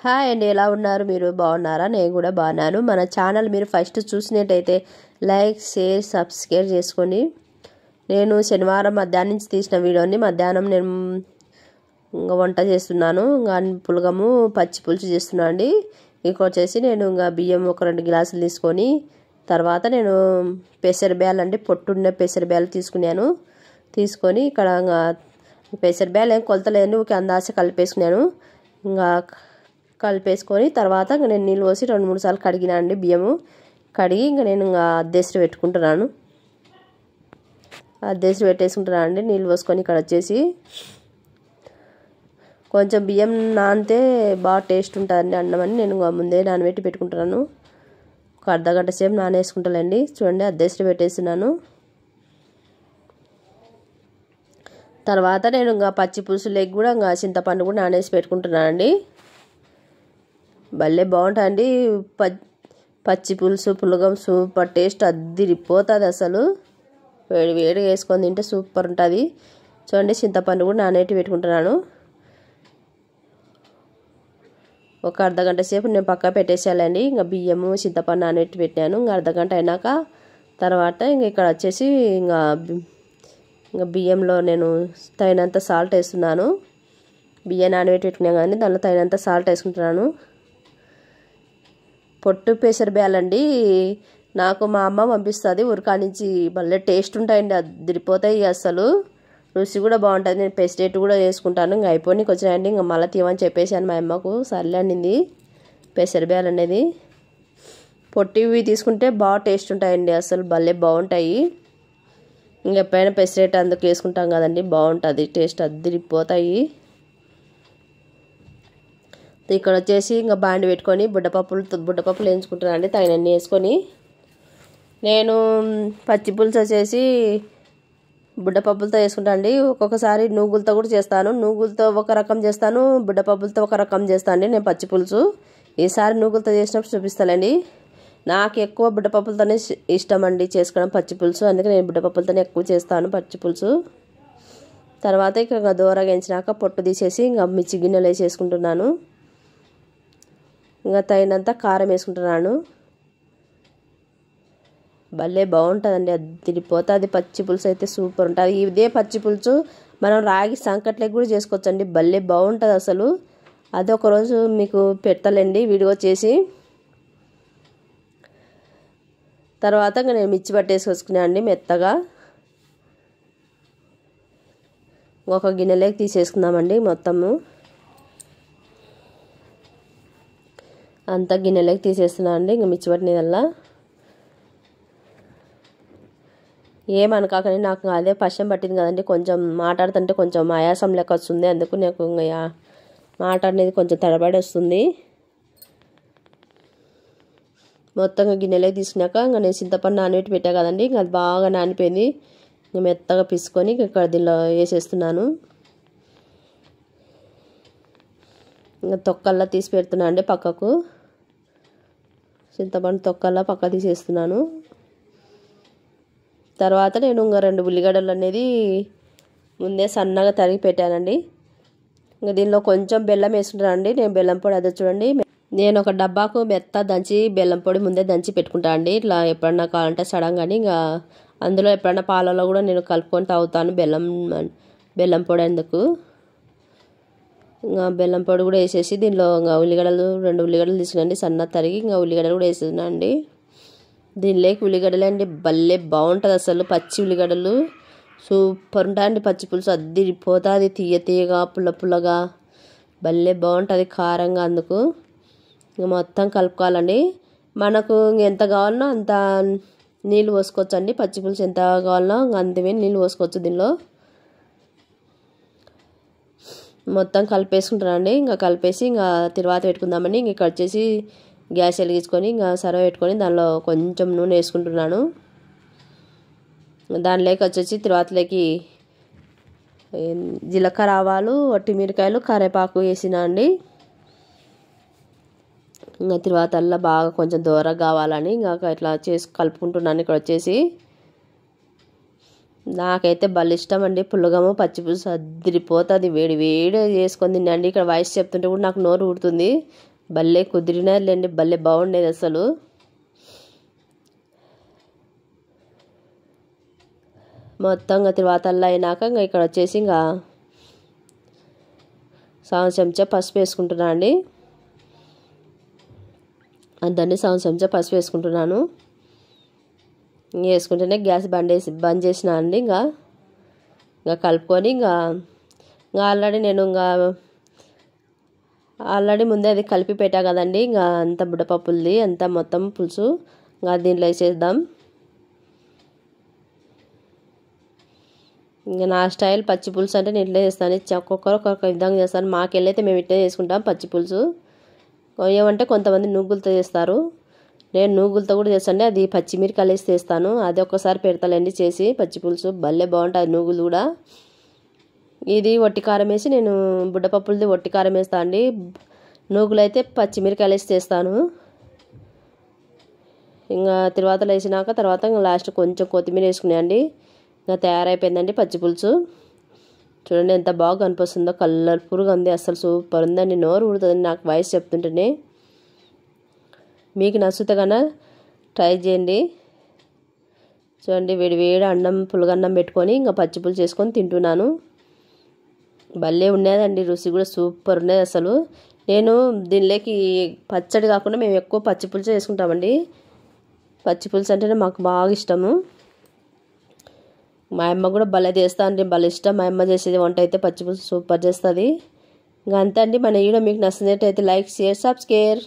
Hi అండి, ఎలా ఉన్నారు? మీరు బాగున్నారా? నేను కూడా బాగున్నాను. మన ఛానల్ మీరు ఫస్ట్ చూసినట్టయితే లైక్, షేర్, సబ్స్క్రైబ్ చేసుకోండి. నేను శనివారం మధ్యాహ్నం నుంచి తీసిన వీడియోని మధ్యాహ్నం నేను వంట చేస్తున్నాను. ఇంకా పులగము పచ్చి పులుసు చేస్తున్నాను అండి. ఇంకొచ్చేసి నేను ఇంకా బియ్యం ఒక 2 గ్లాసులు తీసుకొని తర్వాత నేను పెసరబ్యాలు అండి, పొట్టున్న పెసరబ్యాలు తీసుకొని ఇక్కడ పెసరబ్యాలు ఏం కొలతలేని ఒక అందాస కలిపేసుకున్నాను. ఇంకా కలిపేసుకొని తర్వాత నేను నీళ్ళు పోసి 2-3 సార్లు కడిగినా అండి. బియ్యము కడిగి ఇంకా నేను అద్దెసరి పెట్టుకుంటున్నాను. అద్దెసరి పెట్టేసుకుంటున్నాను అండి. నీళ్ళు పోసుకొని ఇక్కడ వచ్చేసి కొంచెం బియ్యం నానితే బాగా టేస్ట్ ఉంటుందండి అన్నం అని నేను ముందే నానబెట్టి పెట్టుకుంటున్నాను. ఒక అర్ధగంట సేపు నానేసుకుంటానండి. చూడండి, అద్దెసరి పెట్టేస్తున్నాను. తర్వాత నేను ఇంకా పచ్చి పులుసులోకి కూడా ఇంకా చింతపండు కూడా నానేసి పెట్టుకుంటున్నానండి. భలే బాగుంటుందండి పచ్చి పులుసు పులగం. సూపర్ టేస్ట్ అద్దిరిపోతుంది అసలు. వేడిగా వేసుకొని తింటే సూపర్ ఉంటుంది. చూడండి, చింతపండు కూడా నానేటి పెట్టుకుంటున్నాను. ఒక అర్ధగంట సేపు నేను పక్క పెట్టేసేయాలండి. ఇంకా బియ్యము చింతపండు నానేటి పెట్టాను. ఇంకా అర్ధగంట అయినాక తర్వాత ఇక్కడ వచ్చేసి ఇంకా బియ్యంలో నేను తగినంత సాల్ట్ వేస్తున్నాను. బియ్యం నానబెట్టి పెట్టుకున్నాను కానీ దానిలో తగినంత సాల్ట్ వేసుకుంటున్నాను. పొట్టు పెసరబ్యాలండి నాకు మా అమ్మ పంపిస్తుంది ఉరకా నుంచి. భలే టేస్ట్ ఉంటాయండి, అదిరిపోతాయి అసలు. రుచి కూడా బాగుంటుంది. నేను పెసరేట్ కూడా వేసుకుంటాను. ఇంకా అయిపోయి వచ్చినాయండి. ఇంకా మళ్ళీ తీయమని చెప్పేసాను మా అమ్మకు. సర్లే అనింది. పెసరబ్యాలు అనేది పొట్టివి తీసుకుంటే బాగా టేస్ట్ ఉంటాయండి అసలు. భలే బాగుంటాయి. ఇంకెప్పుడైనా పెసరేట్ అందుకు వేసుకుంటాం కదండి, బాగుంటుంది టేస్ట్, అదిరిపోతాయి. ఇక్కడ వచ్చేసి ఇంకా బాండి పెట్టుకొని బుడ్డపప్పులు వేయించుకుంటున్నాను అండి. తగినన్ని వేసుకొని నేను పచ్చి పులుసు వచ్చేసి బుడ్డపప్పులతో వేసుకుంటాను అండి. ఒక్కొక్కసారి నూగులతో కూడా చేస్తాను. నూగులతో ఒక రకం చేస్తాను, బుడ్డపప్పులతో ఒక రకం చేస్తాను అండి నేను పచ్చి పులుసు. ఈసారి నూగులతో చేసినప్పుడు చూపిస్తానండి. నాకు ఎక్కువ బుడ్డపప్పులతోనే ఇష్టం అండి చేసుకోవడం పచ్చి పులుసు. అందుకే నేను బుడ్డపప్పులతోనే ఎక్కువ చేస్తాను పచ్చి పులుసు. తర్వాత ఇక్కడ దూరగా వేయించినాక పొట్టు తీసేసి ఇంకా మిర్చి గిన్నెలు వేసేసుకుంటున్నాను. ఇంకా తగినంత కారం వేసుకుంటున్నాను. భలే బాగుంటుందండి, అదిరిపోతుంది పచ్చి పులుసు అయితే సూపర్ ఉంటుంది. ఇదే పచ్చి పులుసు మనం రాగి సంకట్లకి కూడా చేసుకోవచ్చండి. భలే బాగుంటుంది అసలు. అదొక రోజు మీకు పెడతానండి వీడియో చేసి. తర్వాత ఇంకా నేను మిర్చి పట్టేసుకొచ్చుకున్నాను అండి మెత్తగా. ఒక గిన్నెలోకి తీసేసుకుందామండి మొత్తము. అంతా గిన్నెలోకి తీసేస్తున్నాను అండి. ఇంకా మిర్చి పట్టినదల్లా ఏమనకాకని నాకు అదే పశ్చం పట్టింది కదండి. కొంచెం మాట్లాడుతుంటే కొంచెం ఆయాసం లెక్క వస్తుంది. అందుకు నాకు ఇంకా మాట అనేది కొంచెం తడబడి వస్తుంది. మొత్తంగా గిన్నెలోకి తీసుకున్నాక ఇంకా నేను చింతపండు నానబెట్టి పెట్టా కదండి. ఇంకా అది బాగా నానిపోయింది. ఇంకా మెత్తగా పిసుకొని ఇక్కడ దీనిలో వేసేస్తున్నాను. ఇంకా తొక్కల్లా తీసి పెడుతున్నాను అండి పక్కకు. చింతపండు తొక్కల్లా పక్క తీసేస్తున్నాను. తర్వాత నేను ఇంకా 2 ఉల్లిగడ్డలు అనేది ముందే సన్నగా తరిగి పెట్టానండి. ఇంకా దీనిలో కొంచెం బెల్లం వేసుకుంటాను అండి. నేను బెల్లం పొడి అదే చూడండి, నేను ఒక డబ్బాకు బెల్లం పొడి ముందే దంచి పెట్టుకుంటాను అండి. ఇట్లా ఎప్పుడన్నా కావాలంటే సడన్గాని ఇంకా అందులో ఎప్పుడన్నా పాలలో కూడా నేను కలుపుకొని తాగుతాను బెల్లం పొడి అందుకు. ఇంకా బెల్లం పొడి కూడా వేసేసి దీనిలో ఇంకా 2 ఉల్లిగడ్డలు తీసుకునండి సన్న తరిగి. ఇంకా ఉల్లిగడ్డలు కూడా వేసేసినా అండి. దీనిలోకి ఉల్లిగడ్డలే అండి భలే బాగుంటుంది అసలు. పచ్చి ఉల్లిగడ్డలు సూపర్ ఉంటాయండి పచ్చి పులుసు, అద్దిరిపోతుంది. తీయగా పుల్లగా భలే బాగుంటుంది కారంగా. అందుకు ఇంకా మొత్తం కలుపుకోవాలండి. మనకు ఎంత కావాలనో అంత నీళ్ళు పోసుకోవచ్చు అండి. పచ్చి పులుసు ఎంత కావాలనో అంతమే నీళ్ళు పోసుకోవచ్చు దీనిలో. మొత్తం కలిపేసుకుంటానండి. ఇంకా కలిపేసి ఇంకా తర్వాత పెట్టుకుందామని ఇక్కడ వచ్చేసి గ్యాస్ వెలిగించుకొని ఇంకా సర్వ పెట్టుకొని దానిలో కొంచెం నూనె వేసుకుంటున్నాను. దానిలోకి వచ్చేసి తర్వాతలోకి జీలకర్ర, ఆవాలు, వట్టిమిరకాయలు, కరివేపాకు వేసినా అండి. ఇంకా తర్వాత అలా బాగా కొంచెం దూరగా కావాలని ఇంకా ఇట్లా చేసి కలుపుకుంటున్నాను. ఇక్కడ వచ్చేసి నాకైతే భలే ఇష్టం అండి పులగము పచ్చి పులుసు, అదిరిపోతుంది. వేడి వేడి చేసుకొని తినండి. ఇక్కడ వాయిస్ చెప్తుంటే కూడా నాకు నోరు ఊడుతుంది. భలే కుదిరినారులేండి, భలే బాగుండేది అసలు. మొత్తంగా తర్వాత అలా అయినాక ఇంకా ఇక్కడ వచ్చేసి ఇంకా సగం చెంచా పసుపు వేసుకుంటున్నా అండి. దాన్ని సగం చెంచా పసుపు వేసుకుంటున్నాను. వేసుకుంటేనే గ్యాస్ బంద్ చేసిన అండి. ఇంకా కలుపుకొని ఇంకా ఆల్రెడీ ముందే అది కలిపి పెట్టా కదండి. ఇంకా అంత బుడ్డపప్పులది అంతా మొత్తం పులుసు ఇంకా దీంట్లో వేసేద్దాం. ఇంకా నా స్టైల్ పచ్చి పులుసు అంటే నేను ఇట్లా చేస్తాను. ఒక్కొక్కరు ఒక్కొక్క విధంగా చేస్తాను. మాకెళ్ళైతే మేము ఇట్లా చేసుకుంటాం పచ్చి పులుసు. ఏమంటే కొంతమంది నూగులతో చేస్తారు, నేను నూగులతో కూడా చేస్తాను. అది పచ్చిమిరకాయలు వేసి చేస్తాను. అది ఒక్కసారి పెడతానండి చేసి పచ్చి పులుసు, భలే బాగుంటుంది నూగులు కూడా. ఇది వట్టి కారం వేసి నేను బుడ్డపప్పులది వట్టి కారం వేస్తాను అండి. నూగులు అయితే పచ్చిమిరకాయలు వేసి చేస్తాను. ఇంకా తర్వాత వేసినాక తర్వాత ఇంకా లాస్ట్ కొంచెం కొత్తిమీర వేసుకున్నాయండి. ఇంకా తయారైపోయిందండి పచ్చి పులుసు. చూడండి ఎంత బాగా కనిపిస్తుందో, కలర్ఫుల్గా ఉంది, అసలు సూపర్ ఉందండి. నోరు ఊడుతుందండి నాకు వాయిస్ చెప్తుంటేనే. మీకు నచ్చితే కన్నా ట్రై చేయండి. చూడండి వేడి అన్నం పులగన్నం పెట్టుకొని ఇంకా పచ్చి పులుసు చేసుకొని తింటున్నాను. భలే ఉండేదండి, రుచి కూడా సూపర్ ఉండేది అసలు. నేను దీనిలోకి పచ్చడి కాకుండా మేము ఎక్కువ పచ్చి పులుసు చేసుకుంటామండి. పచ్చి పులుసు అంటేనే మాకు బాగా ఇష్టము. మా అమ్మ కూడా భలే చేస్తా అంటే భలే ఇష్టం. మా అమ్మ చేసేది వంట అయితే పచ్చి పులుసు సూపర్ చేస్తుంది. ఇంకా అంతే అండి. మన వీడియో మీకు నచ్చినట్టయితే లైక్, షేర్, సబ్స్క్రైబ్.